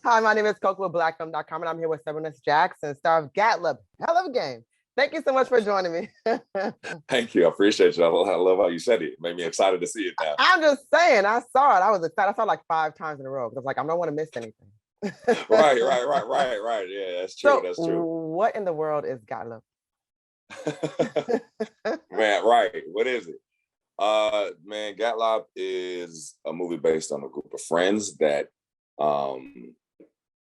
Hi, my name is Koku with blackfilm.com, and I'm here with Sarunas Jackson, star of Gatlopp. Hell of a game. Thank you so much for joining me. Thank you. I appreciate you. I love how you said it. It made me excited to see it now. I'm just saying, I saw it. I was excited. I saw it like 5 times in a row. I was like, I don't want to miss anything. Right. Yeah, that's true. That's true. What in the world is Gatlopp? Man, right. What is it? Man, Gatlopp is a movie based on a group of friends that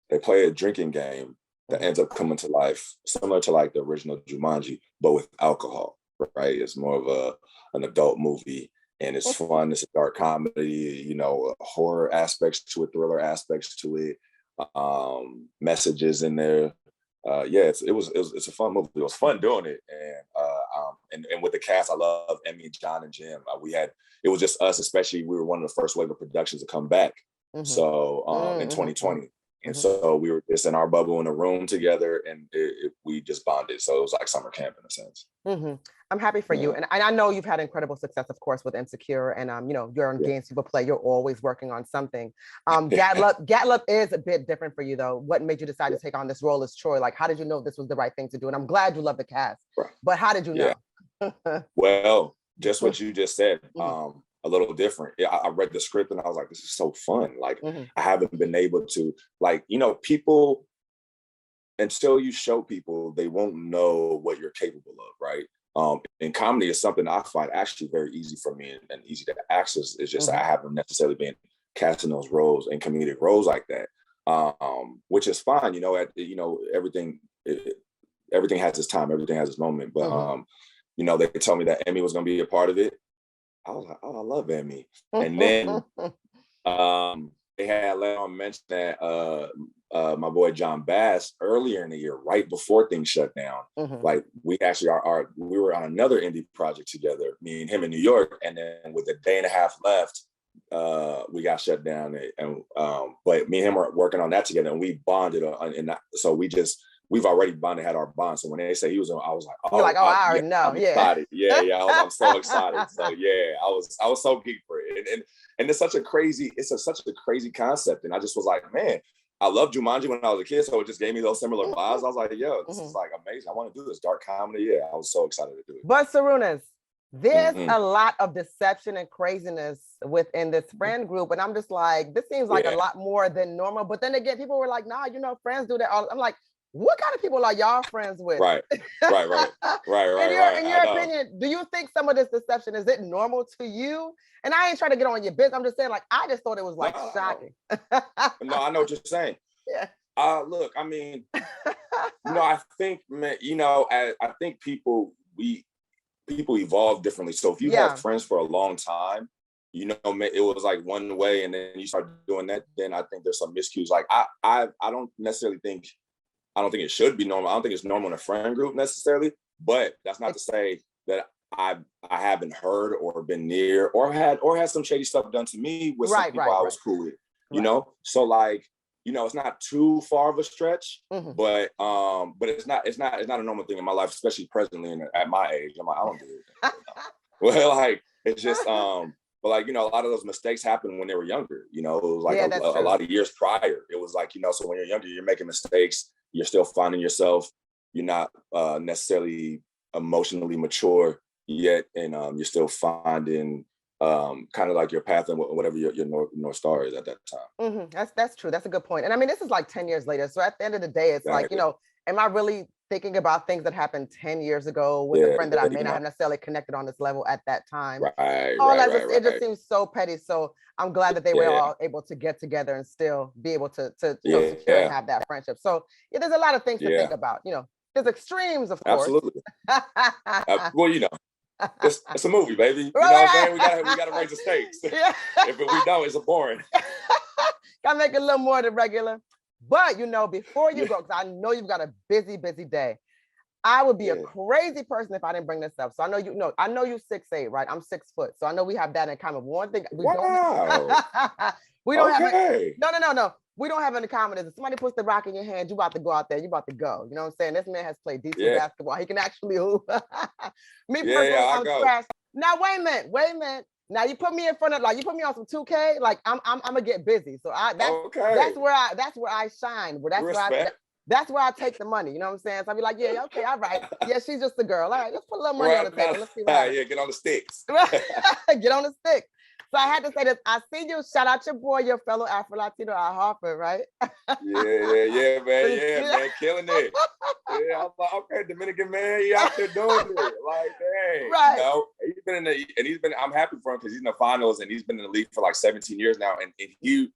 they play a drinking game that ends up coming to life, similar to like the original Jumanji, but with alcohol, right? It's more of an adult movie, and it's fun. It's a dark comedy, you know, horror aspects to it, thriller aspects to it, messages in there. Yeah, it's a fun movie. It was fun doing it, and with the cast, I love Emmy, John, and Jim. It was just us, especially we were one of the first wave of productions to come back. So in 2020. And so we were just in our bubble in a room together, and we just bonded. So it was like summer camp in a sense. I'm happy for you. And I know you've had incredible success, of course, with Insecure, and you know, you're on Games People Play. You're always working on something. Gatlopp is a bit different for you, though. What made you decide to take on this role as Troy? Like, how did you know this was the right thing to do? And I'm glad you love the cast, but how did you know? Well, just what you just said. A little different. I read the script and I was like, this is so fun. Like, I haven't been able to, like, you know, people, until you show people, they won't know what you're capable of, right? And comedy is something I find actually very easy for me and easy to access. It's just I haven't necessarily been casting those roles and comedic roles like that, which is fine. You know, everything has its time, everything has its moment. But you know, they told me that Emmy was going to be a part of it. I was like, oh, I love Emmy. And then they had let on mention that my boy John Bass earlier in the year, right before things shut down, like we actually we were on another indie project together, me and him in New York, and then with a day and a half left, we got shut down. And but me and him were working on that together, and we bonded, and so we've already bonded, had our bond. So when they say he was on, I was like, oh, you're like, oh, I already know. I'm excited. I'm so excited. So yeah, I was so geeked for it. And it's such a crazy concept. And I just was like, man, I loved Jumanji when I was a kid. So it just gave me those similar vibes. I was like, yo, this is like amazing. I want to do this dark comedy. Yeah, I was so excited to do it. But Sarunas, there's a lot of deception and craziness within this friend group. And I'm just like, this seems like a lot more than normal. But then again, people were like, nah, you know, friends do that. I'm like, what kind of people are y'all friends with? Right. In your opinion, do you think some of this deception, is it normal to you? And I ain't trying to get on your business. I'm just saying, like, I just thought it was like shocking. No, I know what you're saying. Yeah. Look, I mean, you know, I think, man, you know, I think people evolve differently. So if you have friends for a long time, you know, it was like one way, and then you start doing that, then I think there's some miscues. Like I don't necessarily think. I don't think it should be normal. I don't think it's normal in a friend group necessarily, but that's not to say that I haven't heard or been near or had some shady stuff done to me with some people I was cool with, you know? So like, you know, it's not too far of a stretch, but it's not a normal thing in my life, especially presently at my age. I'm like, I don't do it. Well, like, it's just, but like, you know, a lot of those mistakes happened when they were younger, you know, it was like a lot of years prior. It was like, you know, so when you're younger, you're making mistakes. You're still finding yourself. You're not necessarily emotionally mature yet, and you're still finding kind of like your path and whatever your North Star is at that time. That's true. That's a good point. And I mean, this is like 10 years later. So at the end of the day, it's like, you know, am I really thinking about things that happened 10 years ago with a friend that I may not have necessarily connected on this level at that time? It just seems so petty. So I'm glad that they were all able to get together and still be able to secure and have that friendship. So there's a lot of things to think about. You know, there's extremes, of course. Absolutely. Well, you know, it's a movie, baby. You know what I'm saying? We gotta raise the stakes. If we don't, it's boring. Gotta make it a little more than regular. But, you know, before you go, because I know you've got a busy day, I would be a crazy person if I didn't bring this up. So I know you're 6'8", right? I'm 6 foot. So I know we have that in common. One thing we don't have, we don't no. We don't have in common is if somebody puts the rock in your hand, you about to go out there, you about to go. You know what I'm saying? This man has played decent basketball. He can actually hoop. Me personally, I'm trash. Now, wait a minute. Now you put me in front of, like, you put me on some 2K, like I'm gonna get busy. So that's where I shine. That's where I take the money. You know what I'm saying? So I'll be like, yeah, okay, all right. Yeah, she's just a girl. All right, let's put a little money on the table. Let's see what happens. Yeah, get on the sticks. Get on the stick. So I had to say this. I see you. Shout out your boy, your fellow Afro-Latino at Harvard, right? yeah, man, killing it. Yeah, I was like, okay, Dominican man, he out there doing it. Like, dang, right? You know, he's been. I'm happy for him because he's in the finals and he's been in the league for like 17 years now. And he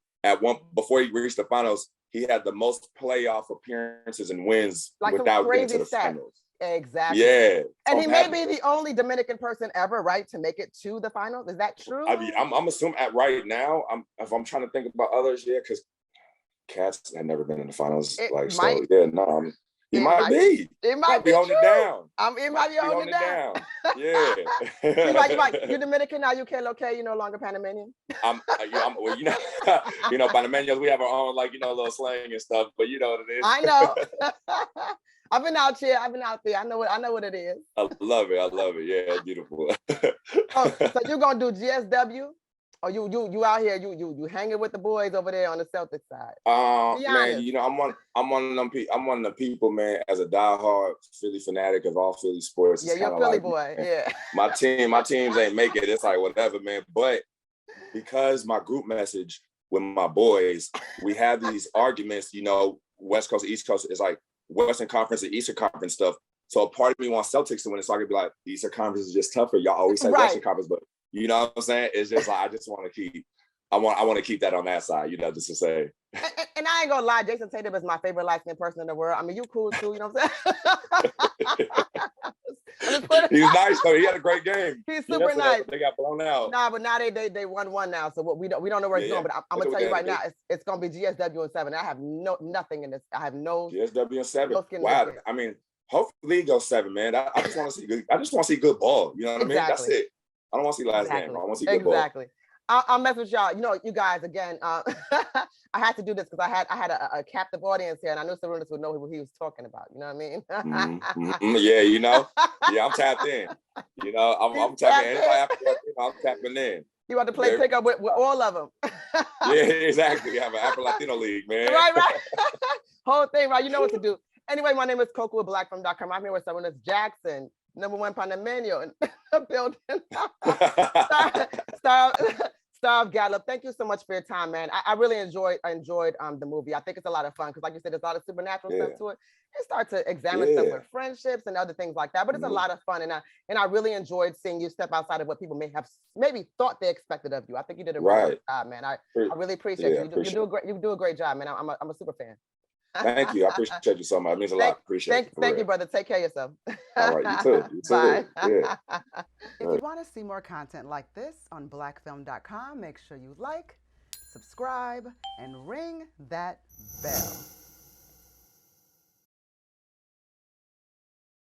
before he reached the finals, he had the most playoff appearances and wins without getting to the finals. Exactly. Yeah. And he may be the only Dominican person ever, right, to make it to the finals. Is that true? I mean, I'm assuming right now, if I'm trying to think about others, yeah, because Cats had never been in the finals. He might be. It might be holding it down. It might be holding it down. Yeah. You Dominican now, you can't okay, you no longer Panamanian. Well, Panameños, we have our own, little slang and stuff, but you know what it is. I know. I've been out here. I've been out there. I know what it is. I love it. Yeah, it's beautiful. So you're gonna do GSW, or you out here? You hanging with the boys over there on the Celtics side? Man, I'm one of them. I'm one of the people, man. As a diehard Philly fanatic of all Philly sports. Yeah, you're a Philly boy. Man, yeah. My teams ain't make it. It's like whatever, man. But because my group message with my boys, we have these arguments. West Coast, East Coast is like Western Conference and Eastern Conference stuff. So a part of me wants Celtics to win. So I could be like, Eastern Conference is just tougher. Y'all always say Western Conference, but you know what I'm saying? It's just like I just want to keep. I want to keep that on that side. Just to say. And I ain't gonna lie, Jason Tatum is my favorite light-skinned person in the world. I mean, you cool too. You know what I'm saying? He's nice though. He had a great game. He's super nice. They got blown out. Nah, but now they won now. So we don't know where it's going. But I'm gonna tell you right now, it's gonna be GSW and 7. I have nothing in this. I have no GSW and 7. Wow. I mean, hopefully it goes 7, man. I just want to see good. I just want to see good ball. You know what I mean? That's it. I don't want to see last game. I want to see good ball. Exactly. I'll mess with y'all. You guys, again, I had to do this because I had a captive audience here, and I knew Sarunas would know who he was talking about. You know what I mean? Yeah, Yeah, I'm tapped in. I'm tapping in. I'm tapping in. You want to play pickup with all of them. Yeah, exactly. You have an Afro-Latino league, man. Right. Whole thing, right? You know what to do. Anyway, my name is Koku with blackfilm.com. I'm here with Sarunas Jackson, #1 Panameño in the building. Star of Gatlopp. Thank you so much for your time, man. I really enjoyed the movie. I think it's a lot of fun because, like you said, there's a lot of supernatural stuff to it. You start to examine stuff with friendships and other things like that. But it's a lot of fun, and I really enjoyed seeing you step outside of what people may have maybe thought they expected of you. I think you did a really good job, man. I really appreciate you. You do a great job, man. I'm a super fan. Thank you. I appreciate you so much. It means a lot. Appreciate it. Thank you, brother. Take care of yourself. All right, you too. Bye. Yeah. If you want to see more content like this on blackfilm.com, make sure you like, subscribe, and ring that bell.